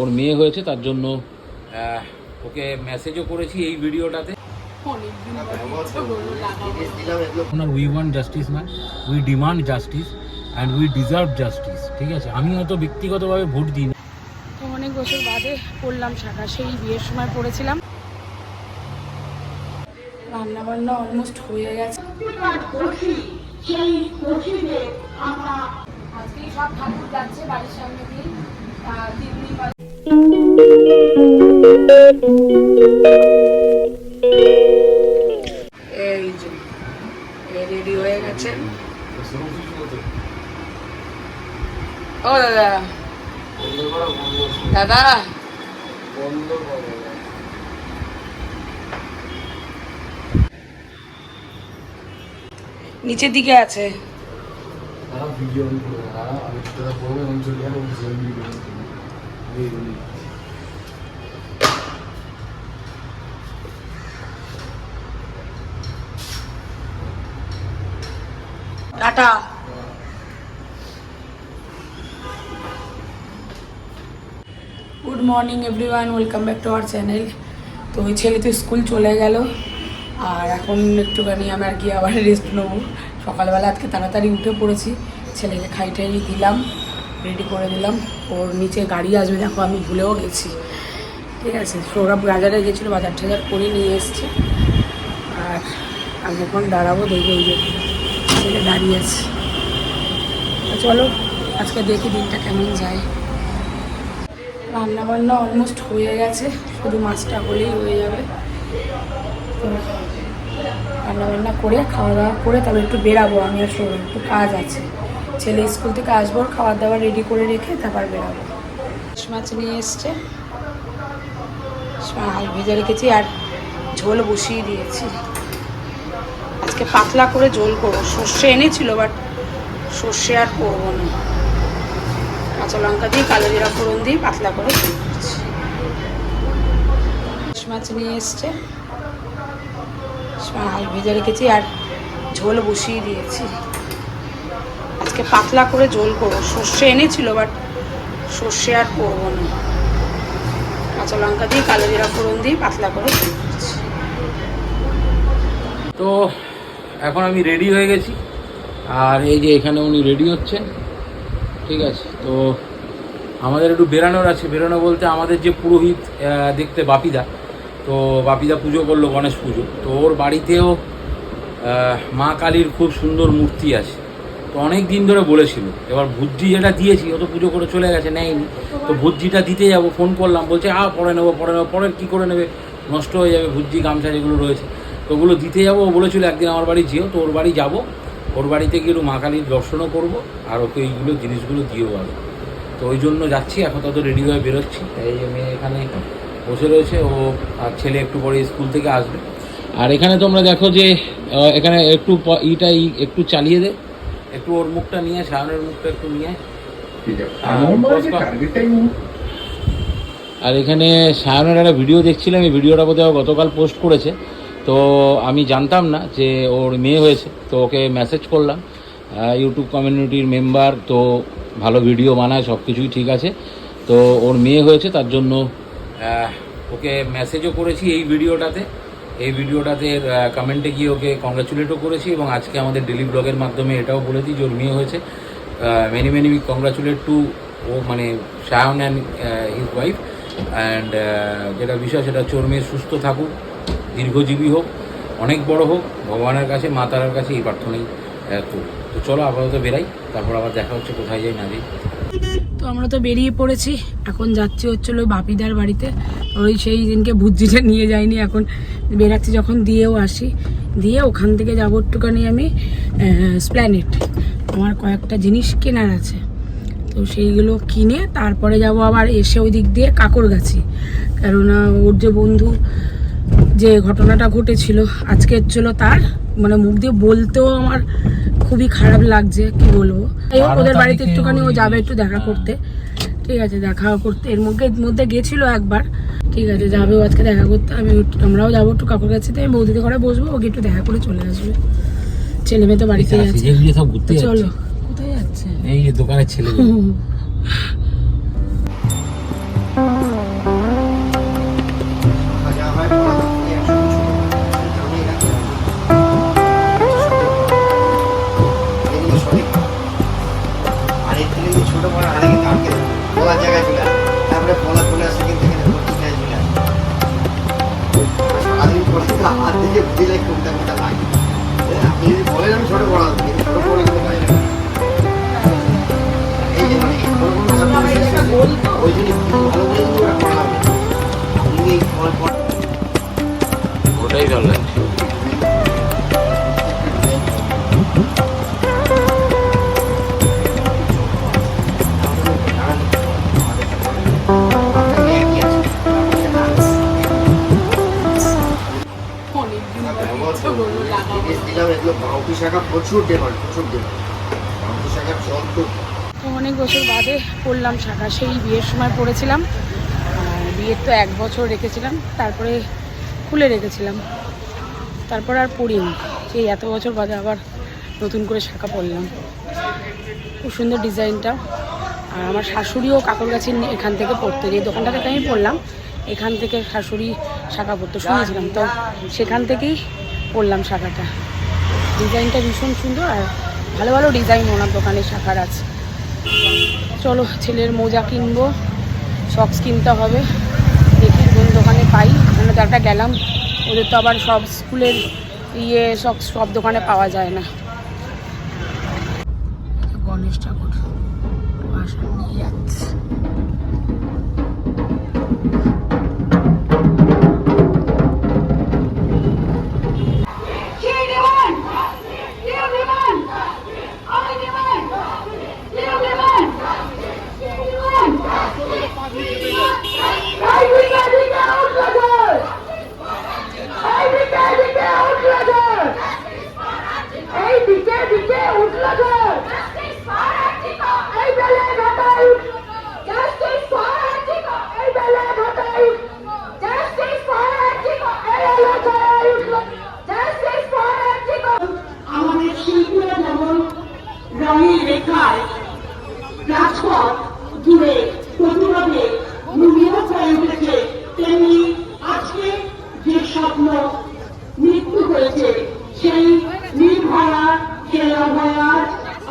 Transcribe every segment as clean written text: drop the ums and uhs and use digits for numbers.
ওর মেয়ে হয়েছে তার জন্য ওকে মেসেজও করেছি এই ভিডিওটাতে। We want justice man, we demand justice and we deserve justice. ঠিক আছে, আমি হয়তো ব্যক্তিগতভাবে ভোট দিই না। তো অনেক বছর বাদে পড়লাম শাখা, সেই বিয়ের সময় পড়েছিলাম। রান্না বান্না অলমোস্ট হয়ে গেছে। আজকেই সব ঠাকুর যাচ্ছে বাড়ির সামনে দিয়ে। এই যে রেডি হয়ে গেছেন। ও দাদা, দাদা নিচের দিকে আছে। Tata. Good morning everyone, welcome back to our channel. তো ওই ছেলে তো স্কুল চলে গেল, আর এখন একটুখানি আমি আর কি আবার রেস্ট নেবো। সকালবেলা আজকে তাড়াতাড়ি উঠে পড়েছি, ছেলেকে খাইটাই দিলাম, রেডি করে দিলাম। ওর নিচে গাড়ি আসবে, দেখো আমি ভুলেও গেছি। ঠিক আছে, সৌরভ বাজারে গেছিলো, বাজার টাজার করে নিয়ে এসছে। আর আমি এখন দাঁড়াবো, দেখবো ওই যে ছেলে দাঁড়িয়ে আছে। চলো আজকে দেখি দিনটা কেমন যায়। রান্নাবান্না অলমোস্ট হয়ে গেছে, শুধু মাছটা হলেই হয়ে যাবে। তো রান্নাবান্না করে খাওয়া দাওয়া করে তবে একটু বেরাবো। আমি আর সৌরভ একটু কাজ আছে, ছেলে স্কুল থেকে আসবো, খাবার দাবার রেডি করে রেখে তারপর বেরাবো। মাছ নিয়ে এসছে, হাল ভেজে রেখেছি আর ঝোল বসিয়ে দিয়েছি। আজকে পাতলা করে ঝোল করবো। সর্ষে এনেছিল, বাট সর্ষে আর করবো না। কাঁচা লঙ্কা দিয়ে কালো জিরা ফোড়ন দিয়ে পাতলা করে ঝোল করছি। মাছ নিয়ে এসছে, হাল ভেজে রেখেছি আর ঝোল বসিয়ে দিয়েছি। আজকে পাতলা করে ঝোল করবো। সর্ষে এনেছিল, বাট সর্ষে আর করবো না। কাঁচা লঙ্কা দিয়ে কালো জিরা ফোড়ন দিয়ে পাতলা করে ঝোল করছি। তো এখন আমি রেডি হয়ে গেছি, আর এই যে এখানে উনি রেডি হচ্ছেন। ঠিক আছে, তো আমাদের একটু বেরানোর আছে। বেরোনো বলতে আমাদের যে পুরোহিত দেখতে বাপিদা, তো বাপিদা পুজো করলো গণেশ পুজো। তো ওর বাড়িতেও মা কালীর খুব সুন্দর মূর্তি আছে। তো অনেক দিন ধরে বলেছিল, এবার ভুজ্জি যেটা দিয়েছি ও তো পুজো করে চলে গেছে, নেয়নি। তো ভুজ্জিটা দিতে যাবো, ফোন করলাম, বলছে পরে নেবো পরে নেবো। পরে কী করে নেবে, নষ্ট হয়ে যাবে ভুজ্জি গামছা যেগুলো রয়েছে। তো ওগুলো দিতে যাবো। ও বলেছিল একদিন আমার বাড়ি যেও, তো ওর বাড়ি যাবো, ওর বাড়িতে গিয়ে একটু মা কালীর দর্শনও করবো আর ওকে এইগুলো জিনিসগুলো দিয়েও আসবো। তো ওই জন্য যাচ্ছি, এখন তত রেডি হয়ে বেরোচ্ছি। এই যে মেয়ে এখানে বসে রয়েছে, ও আর ছেলে একটু পরে স্কুল থেকে আসবে। আর এখানে তোমরা দেখো যে এখানে একটু একটু চালিয়ে দে, একটু ওর মুখটা নিয়ে, সায়নের মুখটা একটু নিয়ে। আর এখানে সায়নের একটা ভিডিও দেখছিলাম, এই ভিডিওটা বোধহয় গতকাল পোস্ট করেছে। তো আমি জানতাম না যে ওর মেয়ে হয়েছে, তো ওকে মেসেজ করলাম। ইউটিউব কমিউনিটির মেম্বার, তো ভালো ভিডিও বানায়, সব কিছুই ঠিক আছে। তো ওর মেয়ে হয়েছে তার জন্য ওকে মেসেজও করেছি এই ভিডিওটাতে। কমেন্টে গিয়ে ওকে কংগ্রাচুলেটও করেছি, এবং আজকে আমাদের ডেলি ব্লগের মাধ্যমে এটাও বলে দিই যে ওর মেয়ে হয়েছে। মেনি মেনি কংগ্রাচুলেট টু ও মানে Sayan and his wife. And যেটা বিষয় সেটা হচ্ছে ওর মেয়ে সুস্থ থাকুক, দীর্ঘজীবী হোক, অনেক বড় হোক, ভগবানের কাছে মা তারার কাছে এই প্রার্থনাই করি। তো চলো আপাতত বেরাই, তারপর আবার দেখা হচ্ছে কোথায় যাই না যাই। তো আমরা তো বেরিয়ে পড়েছি, এখন যাচ্ছি হচ্ছিল বাপিদার বাড়িতে। ওই সেই দিনকে ভুজ্জিটা নিয়ে যাইনি, এখন বেরাচ্ছি যখন দিয়েও আসি। দিয়ে ওখান থেকে যাবো একটুখানি আমি স্প্ল্যানেট, আমার কয়েকটা জিনিস কেনার আছে। তো সেইগুলো কিনে তারপরে যাব আবার এসে ওই দিক দিয়ে কাকরগাছি, কেননা ওর যে বন্ধু যে ঘটনাটা ঘটেছিল আজকে হচ্ছিল তার, মানে মুখ দিয়ে বলতেও আমার খুবই খারাপ লাগছে, কি বলবো। ওদের বাড়িতে একটুখানি ও যাবে একটু দেখা করতে। ঠিক আছে, দেখা করতে এর মধ্যে গেছিলো একবার। ঠিক আছে, যাবে ও আজকে দেখা করতে। আমরাও যাবো একটু কাকরগাছিতে, আমি বৌদিতে করে বসবো, ওকে একটু দেখা করে চলে আসবে। ছেলে মেয়ে তো বাড়িতে যাচ্ছে। চলো, কোথায় যাচ্ছে? এই যে দোকানের ছেলে। ওটাই ভালো লাগছে। অনেক বছর বাদে পড়লাম শাখা, সেই বিয়ের সময় পড়েছিলাম। বিয়ের তো 1 বছর রেখেছিলাম, তারপরে খুলে রেখেছিলাম, তারপর আর পড়িনি। সেই এত বছর বাদে আবার নতুন করে শাখা পরলাম। খুব সুন্দর ডিজাইনটা। আর আমার শাশুড়িও কাকুর কাছে এখান থেকে পড়তো, যে দোকানটা থেকে আমি পড়লাম এখান থেকে শাশুড়ি শাখা পড়তো শুনেছিলাম, তো সেখান থেকেই পড়লাম শাখাটা। ডিজাইনটা ভীষণ সুন্দর, আর ভালো ভালো ডিজাইন ওনার দোকানে শাখার আছে। চলো ছেলের মোজা কিনবো, সক্স কিনতে হবে, দেখি কোন দোকানে পাই। ওখানে তো একটা গেলাম, ওদের তো আবার সব স্কুলের সক্স সব দোকানে পাওয়া যায় না। গণেশ ঠাকুর বাসন নিয়ে যাচ্ছে। আমাদের শিল্পীরা যেমন রঙের রেখায় রাজপথ জুড়ে প্রতিবাদে নির্মিত হয়ে উঠেছে, তেমনি আজকে যে স্বপ্ন মৃত্যু হয়েছে, সেই নির্ভয়া, সেই অভয়ার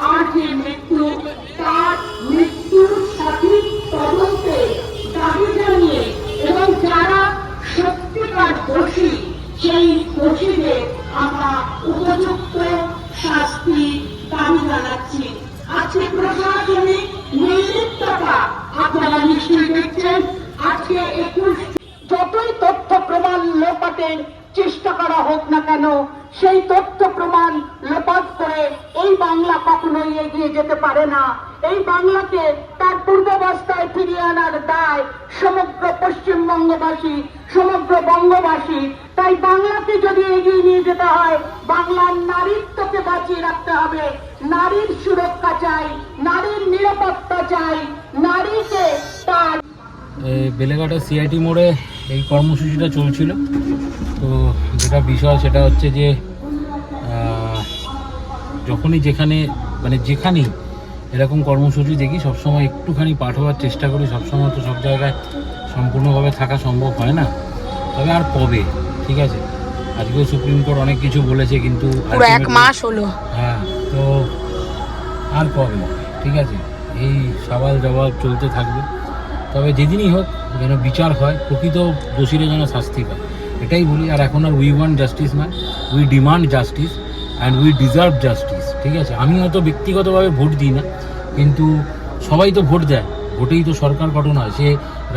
আর যে মৃত্যু, তার মৃত্যুর সঠিক তদন্তে দাবি জানিয়ে এবং যারা সত্যিকার দোষী সেই দোষীদের আমরা উপযুক্ত শাস্তি দাবি জানাচ্ছি। আজকে প্রশাসনিক নির্লিপ্ততা আপনারা নিশ্চয়ই দেখছেন। আজকে 21 যতই তথ্য প্রমাণ লোপাটের চেষ্টা করা হোক না কেন, সেই তথ্য প্রমাণ লোপাট করে এই বাংলা কখনোই এগিয়ে যেতে পারে না। এই বাংলাকে তার পূর্বাবস্থায় ফিরিয়ে আনার দায় সমগ্র পশ্চিমবঙ্গবাসী, সমগ্র বঙ্গবাসী। তাই বাংলাকে যদি এগিয়ে নিয়ে যেতে হয়, বাংলার নারীত্বকে বাঁচিয়ে রাখতে হবে। নারীর সুরক্ষা চাই, নারীর নিরাপত্তা চাই, নারীকে তার বেলেঘাটা সিআইটি মোড়ে এই কর্মসূচিটা চলছিল। তো যেটা বিষয় সেটা হচ্ছে যে যখনই যেখানে মানে যেখানেই এরকম কর্মসূচি দেখি সবসময় একটুখানি পাঠ হওয়ার চেষ্টা করি। সবসময় তো সব জায়গায় সম্পূর্ণভাবে থাকা সম্ভব হয় না, তবে আর কবে, ঠিক আছে। আজকেও সুপ্রিম কোর্ট অনেক কিছু বলেছে, কিন্তু পুরো 1 মাস হলো। হ্যাঁ, তো আর কবে, ঠিক আছে। এই সওয়াল জবাব চলতে থাকবে। তবে যেদিনই হোক যেন বিচার হয়, প্রকৃত দোষীরা যেন শাস্তি পায়, এটাই বলি। আর এখন আর উই ওয়ান্ট জাস্টিস নয়, we demand justice and we deserve justice, ঠিক আছে। আমি হয়তো ব্যক্তিগতভাবে ভোট দিই না, কিন্তু সবাই তো ভোট দেয়। ভোটেই তো সরকার গঠন হয়, সে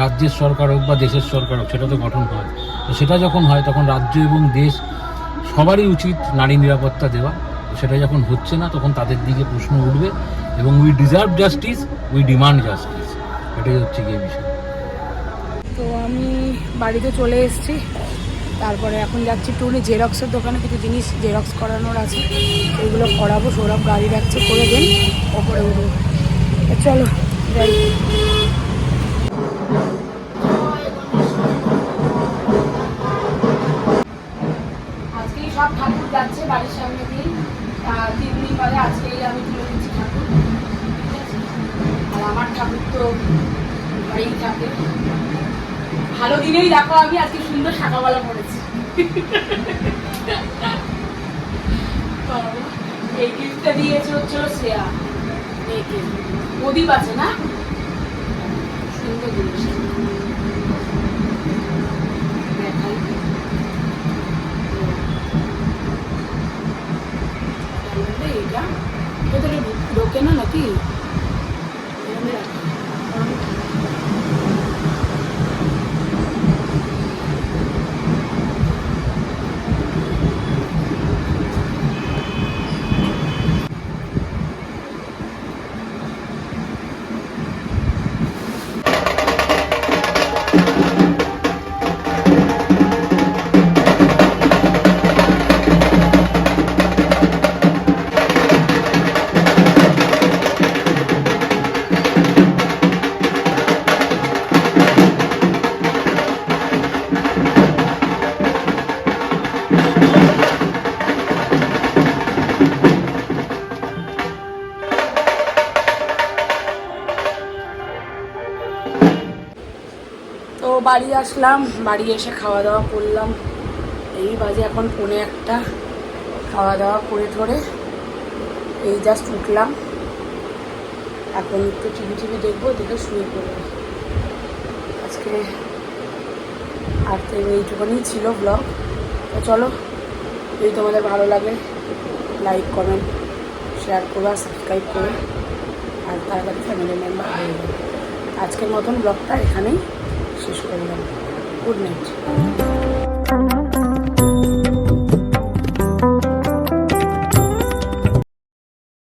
রাজ্যের সরকার হোক বা দেশের সরকার হোক, সেটা তো গঠন হয়। তো সেটা যখন হয় তখন রাজ্য এবং দেশ সবারই উচিত নারী নিরাপত্তা দেওয়া। সেটা যখন হচ্ছে না তখন তাদের দিকে প্রশ্ন উঠবে, এবং we deserve justice, we demand justice, এটাই হচ্ছে গিয়ে বিষয়। তো আমি বাড়িতে চলে এসেছি, তারপরে এখন যাচ্ছি একটু জেরক্সের দোকানে, কিছু জিনিস জেরক্স করানোর আছে, এগুলো করাবো। সৌরভ গাড়ি রাখছে, করে দেন, ওপরে উঠবো। চলো যাই। আজকেই সব ঠাকুর যাচ্ছে বাড়ির সামনে দিয়ে, 3 দিন পরে আজকেই আমি তুলে দিচ্ছি ঠাকুর, ঠিক আছে। আর আমার ঠাকুর তো বাড়িই থাকে। ভালো দিনেই দেখো আমি আজকে সুন্দর শাখাওয়ালা পড়েছি। এই গিফটটা দিয়েছে হচ্ছিল শ্রেয়া, প্রদীপ আছে না, সুন্দর জিনিস। এইটা ভেতরে ঢোকে না নাকি, তো বাড়ি আসলাম, বাড়ি এসে খাওয়া দাওয়া করলাম। এই বাজে এখন 1:45। খাওয়া দাওয়া করে ঠরে এই জাস্ট উঠলাম। এখন একটু টিভি দেখবো, দেখে শুয়ে পড়বো। আজকে আর তো এইটুকুনি ছিল ব্লগ। তো চলো, যদি তোমাদের ভালো লাগে লাইক কমেন্ট শেয়ার করো আর সাবস্ক্রাইব করো, আর তাড়াতাড়ি ফ্যামিলি মেম্বার হয়ে যাবে। আজকের মতন ব্লগটা এখানেই শেষ করলাম। Good night.